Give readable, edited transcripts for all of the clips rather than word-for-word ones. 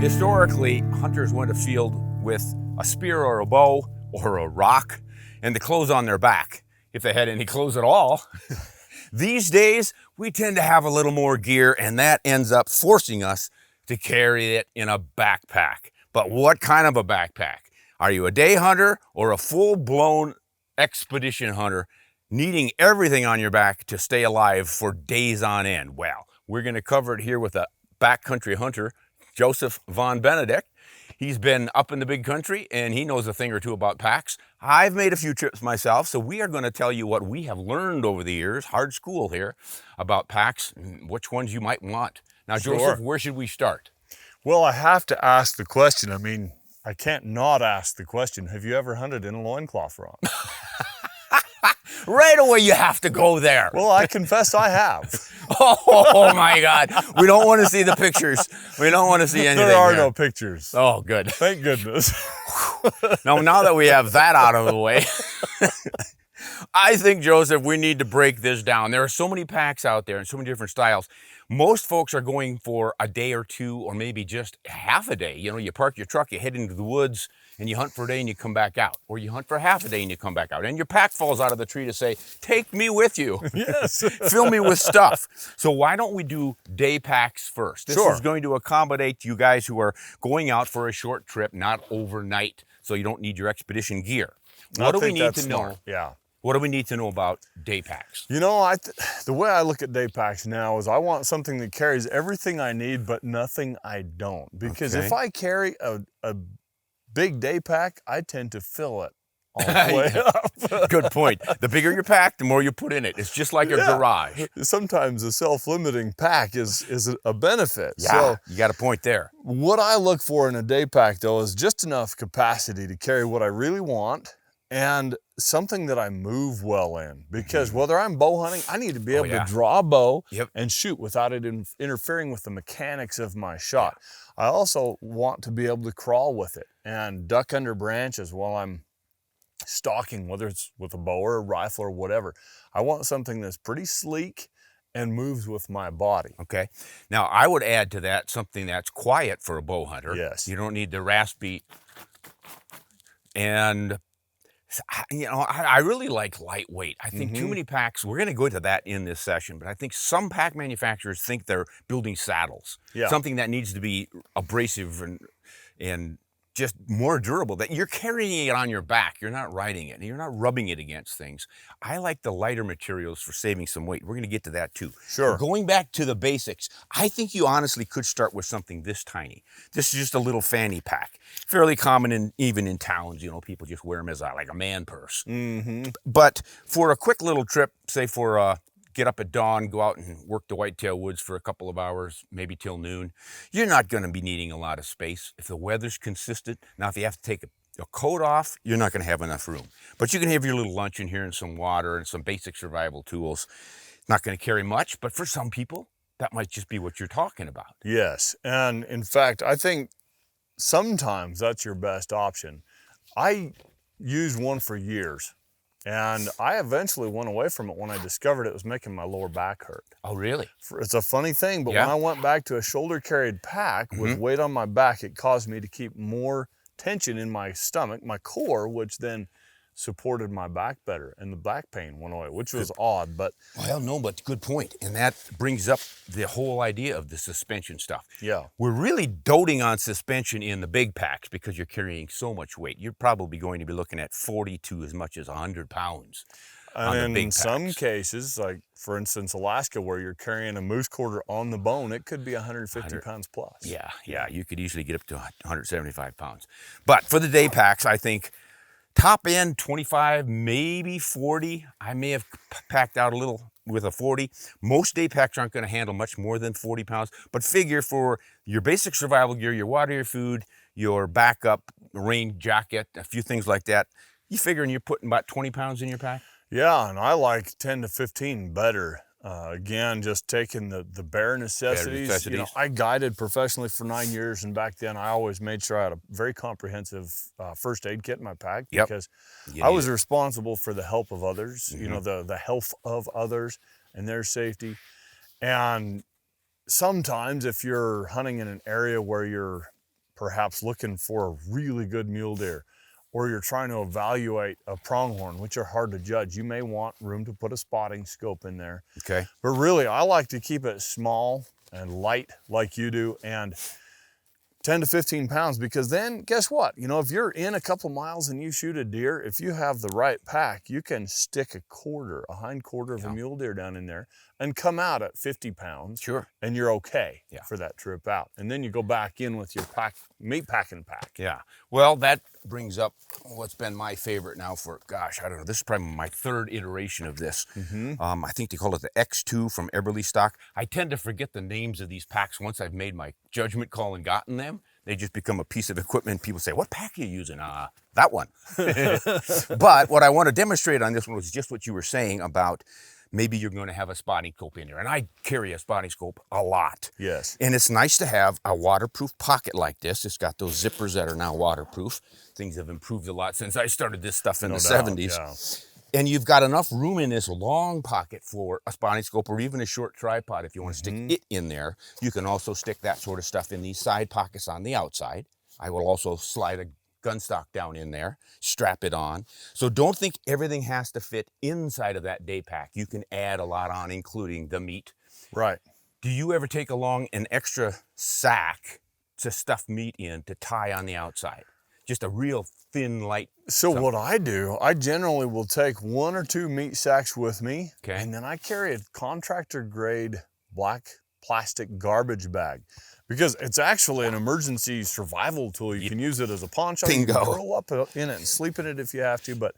Historically, hunters went afield with a spear or a bow or a rock and the clothes on their back, if they had any clothes at all. These days, we tend to have a little more gear, and that ends up forcing us to carry it in a backpack. But what kind of a backpack? Are you a day hunter or a full-blown expedition hunter needing everything on your back to stay alive for days on end? Well, we're going to cover it here with a backcountry hunter, Joseph von Benedikt. He's been up in the big country and he knows a thing or two about packs. I've made a few trips myself, so we are going to tell you what we have learned over the years, hard school here, about packs and which ones you might want. Now, Sure. Joseph, where should we start? Well, I have to ask the question. I mean, I can't not ask the question. Have you ever hunted in a loincloth, Ron? Right away, you have to go there. Well, I confess I have. Oh my God. We don't want to see the pictures. We don't want to see anything. There are here. no pictures. Oh, good. Thank goodness. Now that we have that out of the way, I think, Joseph, we need to break this down. There are so many packs out there and so many different styles. Most folks are going for a day or two, or maybe just half a day. You know, you park your truck, you head into the woods, and you hunt for a day and you come back out. Or you hunt for half a day and you come back out. And your pack falls out of the tree to say, take me with you. Yes. Fill me with stuff. So why don't we do day packs first? This Sure. is going to accommodate you guys who are going out for a short trip, not overnight, so you don't need your expedition gear. What do we need to know? Yeah. What do we need to know about day packs? You know, the way I look at day packs now is I want something that carries everything I need, but nothing I don't. Because if I carry a big day pack, I tend to fill it all the way up. Good point. The bigger your pack, the more you put in it. It's just like a garage. Sometimes a self-limiting pack is a benefit. Yeah, So you got a point there. what I look for in a day pack, though, is just enough capacity to carry what I really want and something that I move well in. Because whether I'm bow hunting, I need to be able to draw a bow and shoot without it interfering with the mechanics of my shot. I also want to be able to crawl with it and duck under branches while I'm stalking, whether it's with a bow or a rifle or whatever. I want something that's pretty sleek and moves with my body. Okay. Now, I would add to that something that's quiet for a bow hunter. Yes. You don't need the raspy. And, you know, I really like lightweight. I think too many packs, we're going to go into that in this session, but I think some pack manufacturers think they're building saddles. Yeah. Something that needs to be abrasive and just more durable, that you're carrying it on your back. You're not riding it. You're not rubbing it against things. I like the lighter materials for saving some weight. We're going to get to that too. Sure. Going back to the basics, I think you honestly could start with something this tiny. This is just a little fanny pack. Fairly common even in towns. You know, people just wear them as like a man purse. But for a quick little trip, say for get up at dawn, go out and work the whitetail woods for a couple of hours, maybe till noon, you're not going to be needing a lot of space. If the weather's consistent, now if you have to take a coat off, you're not going to have enough room. But you can have your little lunch in here and some water and some basic survival tools. Not going to carry much, but for some people, that might just be what you're talking about. Yes, and in fact, I think sometimes that's your best option. I used one for years. And I eventually went away from it when I discovered it was making my lower back hurt. Oh, really? It's a funny thing, but when I went back to a shoulder carried pack with weight on my back, it caused me to keep more tension in my stomach, my core, which then supported my back better, and the back pain went away, which was odd, but... Well, no, but good point. And that brings up the whole idea of the suspension stuff. Yeah. We're really doting on suspension in the big packs because you're carrying so much weight. You're probably going to be looking at 40 to as much as 100 pounds on the big in packs. some cases, like for instance, Alaska, where you're carrying a moose quarter on the bone, it could be 150 pounds plus. Yeah, you could easily get up to 175 pounds. But for the day packs, I think top end 25, maybe 40. I may have packed out a little with a 40. Most day packs aren't going to handle much more than 40 pounds, but figure for your basic survival gear, your water, your food, your backup rain jacket, a few things like that, you figuring you're putting about 20 pounds in your pack? Yeah, and I like 10 to 15 better. Again, just taking the bare necessities. You know, I guided professionally for 9 years, and back then I always made sure I had a very comprehensive first aid kit in my pack because I was responsible for the help of others, you know, the health of others and their safety. And sometimes if you're hunting in an area where you're perhaps looking for a really good mule deer, or you're trying to evaluate a pronghorn, which are hard to judge, you may want room to put a spotting scope in there. Okay. But really, I like to keep it small and light like you do, and 10 to 15 pounds, because then guess what? You know, if you're in a couple miles and you shoot a deer, if you have the right pack, you can stick a hind quarter of a mule deer down in there and come out at 50 pounds. Sure. And you're okay for that trip out. And then you go back in with your meat packing pack. Yeah. Well, that brings up what's been my favorite now for, gosh, I don't know, this is probably my third iteration of this. I think they call it the X2 from Eberly stock. I tend to forget the names of these packs once I've made my judgment call and gotten them. They just become a piece of equipment. People say, what pack are you using? That one. But what I want to demonstrate on this one was just what you were saying about maybe you're going to have a spotting scope in there. And I carry a spotting scope a lot. Yes. And it's nice to have a waterproof pocket like this. It's got those zippers that are now waterproof. Things have improved a lot since I started this stuff in the 70s. Yeah. And you've got enough room in this long pocket for a spotting scope or even a short tripod if you want to stick it in there. You can also stick that sort of stuff in these side pockets on the outside. I will also slide a gun stock down in there, strap it on. So don't think everything has to fit inside of that day pack. You can add a lot on, including the meat. Right. Do you ever take along an extra sack to stuff meat in to tie on the outside? Just a real thin, light. So what I do, I generally will take 1 or 2 meat sacks with me. Okay. And then I carry a contractor grade black plastic garbage bag, because it's actually an emergency survival tool. You can use it as a poncho. Bingo. You can curl up in it and sleep in it if you have to. But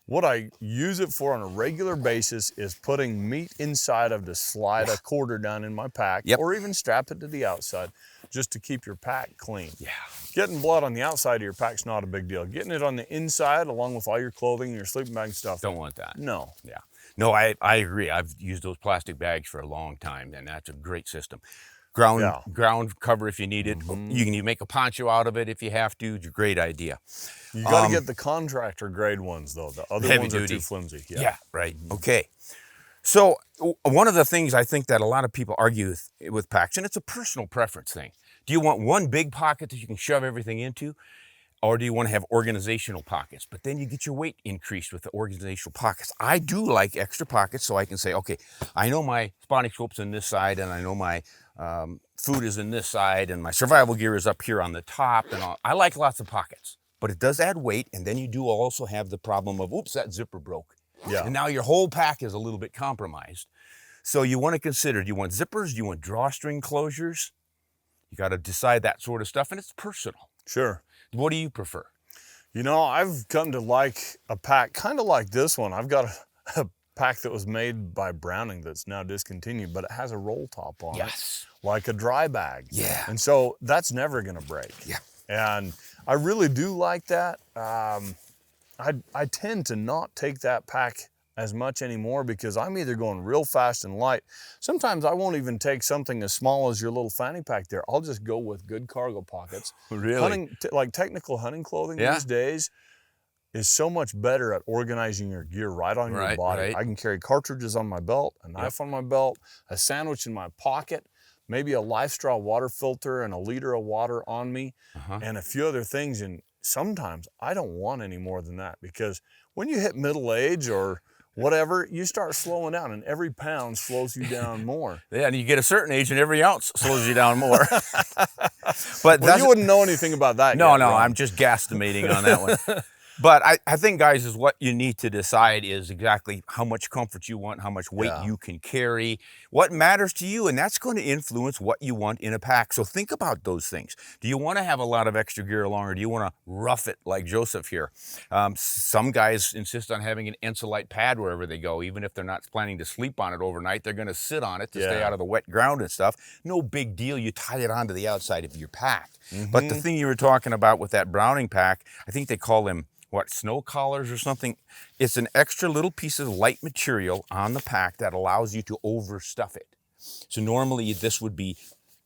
what I use it for on a regular basis is putting meat inside of to slide a quarter down in my pack, or even strap it to the outside just to keep your pack clean. Yeah. Getting blood on the outside of your pack's not a big deal. Getting it on the inside, along with all your clothing and your sleeping bag stuff. Don't want that. No. Yeah. No, I agree. I've used those plastic bags for a long time, and that's a great system. Ground cover if you need it. You can even make a poncho out of it if you have to. It's a great idea. You got to get the contractor grade ones, though. The other ones are too flimsy. Yeah, right. Okay. So one of the things I think that a lot of people argue with packs, and it's a personal preference thing. Do you want one big pocket that you can shove everything into? Or do you want to have organizational pockets? But then you get your weight increased with the organizational pockets. I do like extra pockets so I can say, okay, I know my spotting scope's in this side, and I know my food is in this side, and my survival gear is up here on the top. And all. I like lots of pockets, but it does add weight. And then you do also have the problem of, oops, that zipper broke. Yeah. And now your whole pack is a little bit compromised. So you want to consider, do you want zippers? Do you want drawstring closures? You got to decide that sort of stuff, and it's personal. Sure. What do you prefer? You know, I've come to like a pack kind of like this one. I've got a pack that was made by Browning that's now discontinued, but it has a roll top on it, like a dry bag. Yeah. And so that's never going to break. Yeah. And I really do like that. I tend to not take that pack as much anymore because I'm either going real fast and light. Sometimes I won't even take something as small as your little fanny pack there. I'll just go with good cargo pockets. Really? Like technical hunting clothing these days is so much better at organizing your gear right on your body. Right. I can carry cartridges on my belt, a knife on my belt, a sandwich in my pocket, maybe a Life Straw water filter and a liter of water on me, and a few other things. And sometimes I don't want any more than that, because when you hit middle age or whatever, you start slowing down, and every pound slows you down more. Yeah, and you get a certain age and every ounce slows you down more. But you wouldn't know anything about that No, yet, no, Ron. I'm just guesstimating on that one. But I think, guys, is what you need to decide is exactly how much comfort you want, how much weight you can carry, what matters to you, and that's going to influence what you want in a pack. So think about those things. Do you want to have a lot of extra gear along, or do you want to rough it like Joseph here? Some guys insist on having an Ensolite pad wherever they go. Even if they're not planning to sleep on it overnight, they're going to sit on it to stay out of the wet ground and stuff. No big deal. You tie it onto the outside of your pack. But the thing you were talking about with that Browning pack, I think they call them, snow collars or something. It's an extra little piece of light material on the pack that allows you to overstuff it. So normally this would be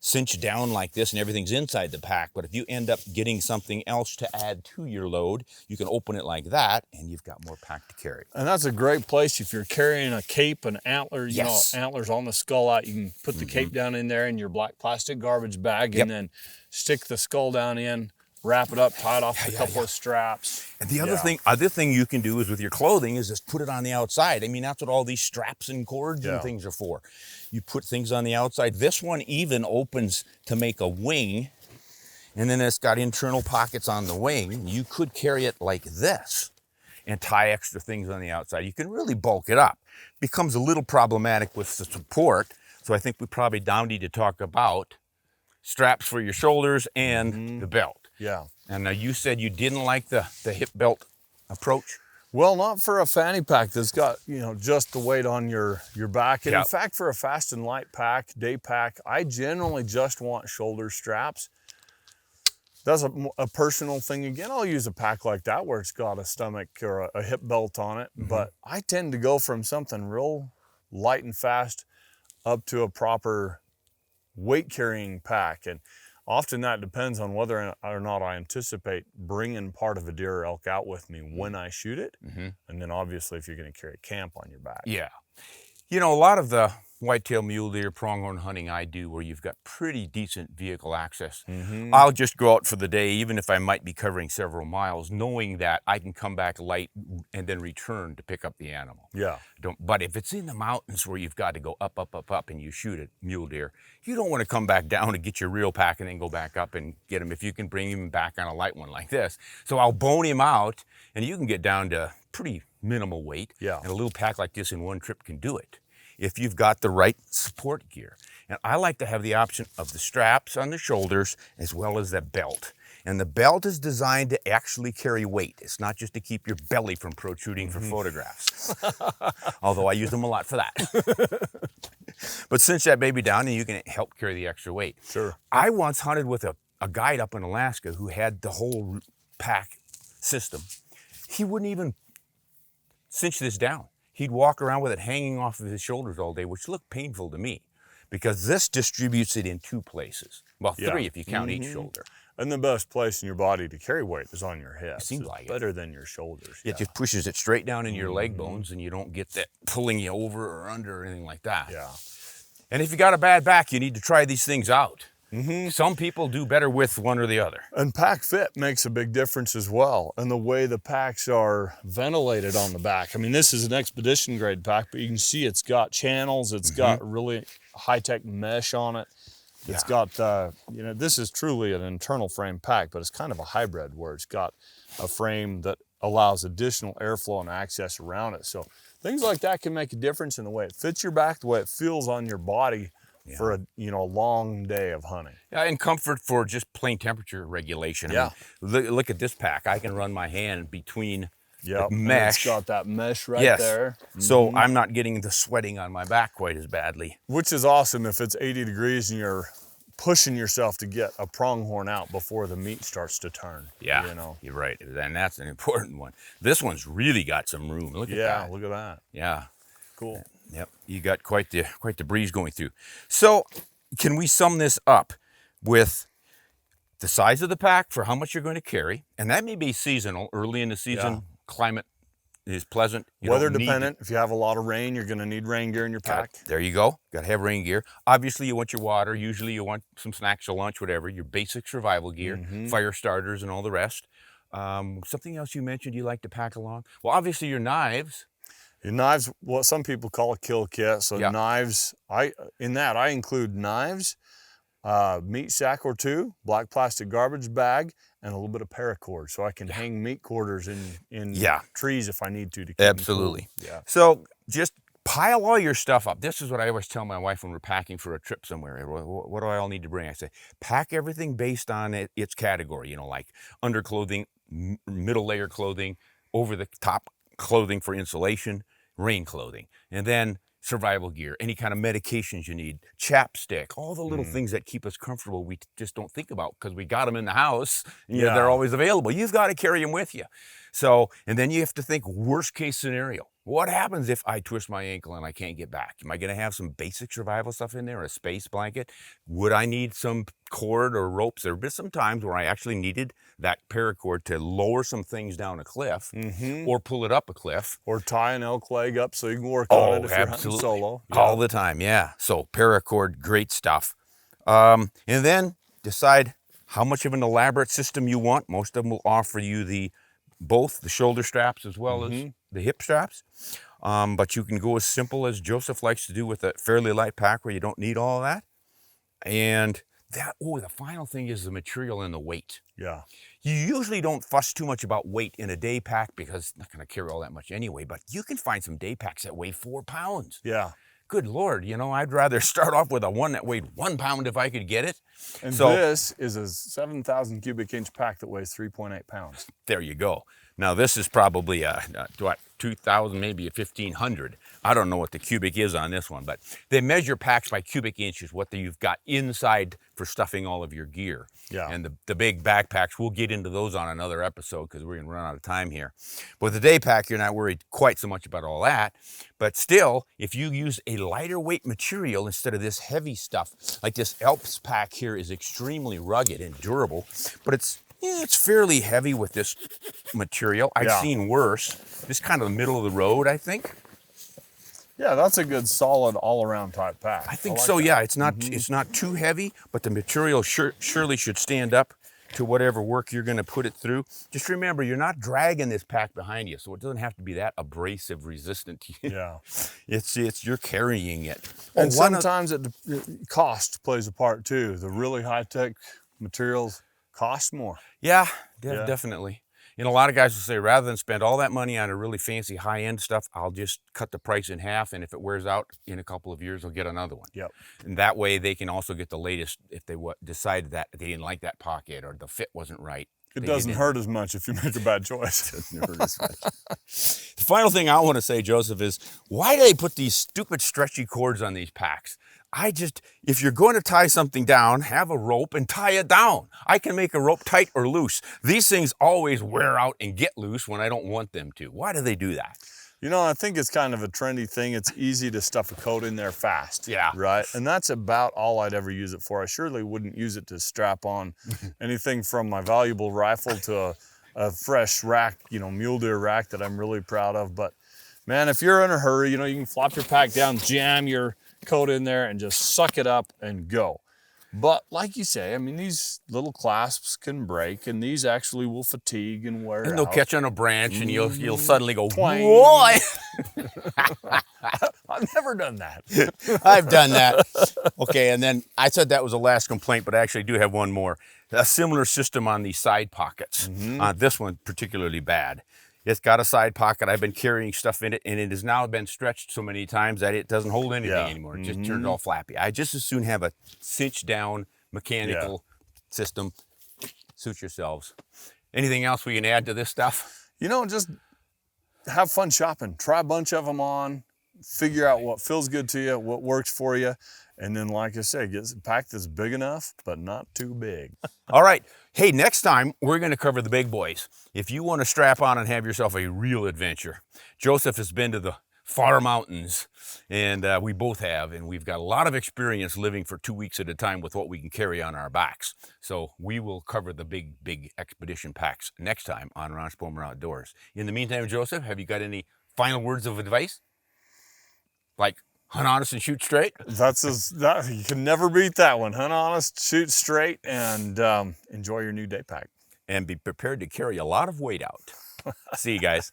cinched down like this and everything's inside the pack. But if you end up getting something else to add to your load, you can open it like that and you've got more pack to carry. And that's a great place if you're carrying a cape, an antler, you know, antlers on the skull out. You can put the cape down in there in your black plastic garbage bag and then stick the skull down in, wrap it up, tie it off with a couple of straps. And the other thing you can do is with your clothing is just put it on the outside. I mean, that's what all these straps and cords and things are for. You put things on the outside. This one even opens to make a wing, and then it's got internal pockets on the wing. You could carry it like this and tie extra things on the outside. You can really bulk it up. Becomes a little problematic with the support, so I think we probably now need to talk about straps for your shoulders and the belt. Yeah. And you said you didn't like the hip belt approach? Well, not for a fanny pack that's got, you know, just the weight on your back. And in fact, for a fast and light pack, day pack, I generally just want shoulder straps. That's a personal thing. Again, I'll use a pack like that where it's got a stomach or a hip belt on it. But I tend to go from something real light and fast up to a proper weight carrying pack. And often that depends on whether or not I anticipate bringing part of a deer or elk out with me when I shoot it. And then obviously if you're going to carry camp on your back. Yeah. You know, a lot of the whitetail, mule deer, pronghorn hunting I do where you've got pretty decent vehicle access. I'll just go out for the day, even if I might be covering several miles, knowing that I can come back light and then return to pick up the animal. Yeah. But if it's in the mountains where you've got to go up, up, up, up and you shoot a mule deer, you don't want to come back down and get your real pack and then go back up and get him if you can bring him back on a light one like this. So I'll bone him out and you can get down to pretty minimal weight. Yeah. And a little pack like this in one trip can do it if you've got the right support gear. And I like to have the option of the straps on the shoulders as well as the belt. And the belt is designed to actually carry weight. It's not just to keep your belly from protruding for photographs. Although I use them a lot for that. But cinch that baby down and you can help carry the extra weight. Sure. I once hunted with a guide up in Alaska who had the whole pack system. He wouldn't even cinch this down. He'd walk around with it hanging off of his shoulders all day, which looked painful to me because this distributes it in two places. Well, three if you count each shoulder. And the best place in your body to carry weight is on your hip. It seems like better than your shoulders. It just pushes it straight down in your leg bones and you don't get that pulling you over or under or anything like that. Yeah. And if you got a bad back, you need to try these things out. Some people do better with one or the other. And pack fit makes a big difference as well. And the way the packs are ventilated on the back. I mean, this is an expedition grade pack, but you can see it's got channels. It's got really high-tech mesh on it. It's got, you know, this is truly an internal frame pack, but it's kind of a hybrid where it's got a frame that allows additional airflow and access around it. So things like that can make a difference in the way it fits your back, the way it feels on your body. For a long day of hunting. Yeah, and comfort for just plain temperature regulation. I mean, look at this pack. I can run my hand between the mesh. It's got that mesh right there. So I'm not getting the sweating on my back quite as badly. Which is awesome if it's 80 degrees and you're pushing yourself to get a pronghorn out before the meat starts to turn. Yeah, you know? You're right. And that's an important one. This one's really got some room. Look at that. Yeah, look at that. Yeah. Cool. Yep, you got quite the breeze going through. So can we sum this up with the size of the pack for how much you're going to carry? And that may be seasonal. Early in the season, climate is pleasant. Weather dependent. If you have a lot of rain, you're going to need rain gear in your pack. There you go. Got to have rain gear. Obviously, you want your water. Usually you want some snacks or lunch, whatever. Your basic survival gear, fire starters and all the rest. Something else you mentioned you like to pack along? Well, obviously your knives. Your knives, what some people call a kill kit. So knives, I include knives, meat sack or two, black plastic garbage bag, and a little bit of paracord, so I can hang meat quarters in trees if I need to keep Absolutely. them cool. Yeah. So just pile all your stuff up. This is what I always tell my wife when we're packing for a trip somewhere. What do I all need to bring? I say, pack everything based on its category, you know, like underclothing, middle layer clothing, over the top clothing for insulation, rain clothing, and then survival gear, any kind of medications you need, chapstick, all the little things that keep us comfortable we just don't think about because we got them in the house and they're always available. You've got to carry them with you. So, and then you have to think worst case scenario. What happens if I twist my ankle and I can't get back? Am I going to have some basic survival stuff in there, a space blanket? Would I need some cord or ropes? There have been some times where I actually needed that paracord to lower some things down a cliff or pull it up a cliff. Or tie an elk leg up so you can work on it if you're hunting solo. Yeah. All the time, yeah. So paracord, great stuff. And then decide how much of an elaborate system you want. Most of them will offer you both the shoulder straps as well as the hip straps. But you can go as simple as Joseph likes to do with a fairly light pack where you don't need all of that. And the final thing is the material and the weight. Yeah. You usually don't fuss too much about weight in a day pack because it's not going to carry all that much anyway, but you can find some day packs that weigh 4 pounds. Yeah. Good Lord, I'd rather start off with a one that weighed 1 pound if I could get it. And so, this is a 7,000 cubic inch pack that weighs 3.8 pounds. There you go. Now this is probably 2,000, maybe a 1,500. I don't know what the cubic is on this one, but they measure packs by cubic inches, what you've got inside for stuffing all of your gear. Yeah. And the big backpacks, we'll get into those on another episode because we're going to run out of time here. But with the day pack, you're not worried quite so much about all that. But still, if you use a lighter weight material instead of this heavy stuff, like this Alps pack here is extremely rugged and durable, but it's fairly heavy with this material. I've seen worse. This is kind of the middle of the road, I think. Yeah, that's a good solid all-around type pack. I think so. That. Yeah, it's not too heavy, but the material surely should stand up to whatever work you're going to put it through. Just remember, you're not dragging this pack behind you, so it doesn't have to be that abrasive resistant to you. Yeah. It's you're carrying it. And sometimes cost plays a part too. The really high-tech materials cost more. Yeah, definitely. A lot of guys will say, rather than spend all that money on a really fancy high-end stuff, I'll just cut the price in half, and if it wears out in a couple of years, I'll get another one. Yep. And that way they can also get the latest if they decided that they didn't like that pocket or the fit wasn't right. It doesn't hurt as much if you make a bad choice. It doesn't hurt as much. The final thing I want to say, Joseph, is why do they put these stupid stretchy cords on these packs? If you're going to tie something down, have a rope and tie it down. I can make a rope tight or loose. These things always wear out and get loose when I don't want them to. Why do they do that? I think it's kind of a trendy thing. It's easy to stuff a coat in there fast. Yeah. Right? And that's about all I'd ever use it for. I surely wouldn't use it to strap on anything from my valuable rifle to a fresh rack, mule deer rack that I'm really proud of. But man, if you're in a hurry, you can flop your pack down, jam your coat in there and just suck it up and go. But like you say, these little clasps can break, and these actually will fatigue and wear out. And they'll catch on a branch, and you'll suddenly go, twang. Boy! I've never done that. I've done that. Okay, and then I said that was the last complaint, but I actually do have one more. A similar system on these side pockets. This one particularly bad. It's got a side pocket. I've been carrying stuff in it, and it has now been stretched so many times that it doesn't hold anything anymore. It just turns all flappy. I just as soon have a cinch down mechanical system. Suit yourselves. Anything else we can add to this stuff? Just have fun shopping. Try a bunch of them on. Figure out what feels good to you, what works for you. And then, like I say, get a pack that's big enough, but not too big. All right. Hey, next time, we're going to cover the big boys. If you want to strap on and have yourself a real adventure, Joseph has been to the far mountains, and we both have, and we've got a lot of experience living for 2 weeks at a time with what we can carry on our backs. So we will cover the big expedition packs next time on Ron Spomer Outdoors. In the meantime, Joseph, have you got any final words of advice? Like, hunt honest and shoot straight? You can never beat that one. Hunt honest, shoot straight, and enjoy your new day pack. And be prepared to carry a lot of weight out. See you guys.